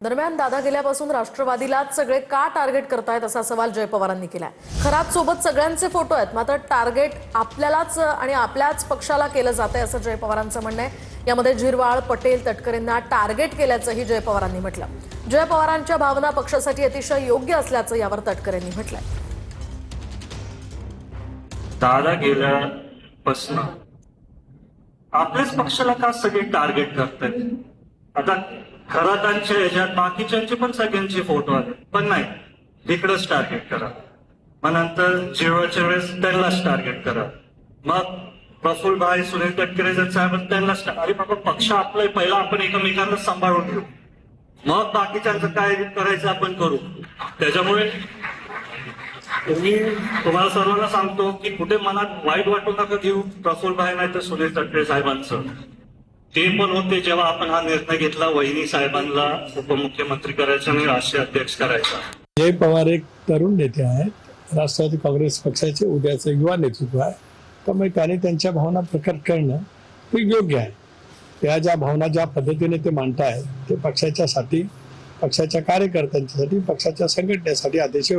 दरम्यान दादा गेल्यापासून राष्ट्रवादीलाच सगळे का टार्गेट करतायत असा सवाल जय पवारांनी केलाय। खरात सोबत सगळ्यांचे फोटो आहेत, मात्र टार्गेट आपल्यालाच आणि आपल्याच पक्षाला केलं जातंय असं जय पवारांचं म्हणणं आहे। यामध्ये झिरवाळ, पटेल, तटकरेंना टार्गेट केल्याचंही जय पवारांनी म्हटलं। जय पवारांच्या भावना पक्षासाठी अतिशय योग्य असल्याचं यावर तटकरेंनी म्हटलंय। दादा गेल्यापासून आपल्याच पक्षाला का सगळे टार्गेट करतात? आता खरातांच्या ह्याच्यात बाकीच्यांचे पण सगळ्यांचे फोटो आले, पण नाही, इकडंच टार्गेट करा। मग नंतर जेवणाच्या वेळेस त्यांनाच टार्गेट करा। मग प्रफुल्ल भाई, सुनील तटकरे साहेब त्यांनाच, अरे बाबा पक्ष आपलं पहिला, आपण एकमेकांना सांभाळून घेऊ, मग बाकीच्यांचं काय करायचं आपण करू। त्याच्यामुळे तुम्हाला सर्वांना सांगतो की कुठे मनात वाईट वाटू नका घेऊ। प्रफुल्ल भाई नाही तर सुनील तटकरे साहेबांचं ते पण होते जेव्हा आपण हा निर्णय घेतला वहिनी साहेबांना उपमुख्यमंत्री करायचा आणि राष्ट्रीय अध्यक्ष करायचा। जय पवार एक तरुण नेते आहेत, राष्ट्रवादी काँग्रेस पक्षाचे उद्याचे युवा नेतृत्व आहे, त्यामुळे त्यांनी त्यांच्या भावना प्रकट करणं हे योग्य आहे। त्या ज्या भावना ज्या पद्धतीने ते मांडतायत ते पक्षाच्यासाठी, पक्षाच्या कार्यकर्त्यांच्यासाठी, पक्षाच्या संघटनेसाठी अतिशय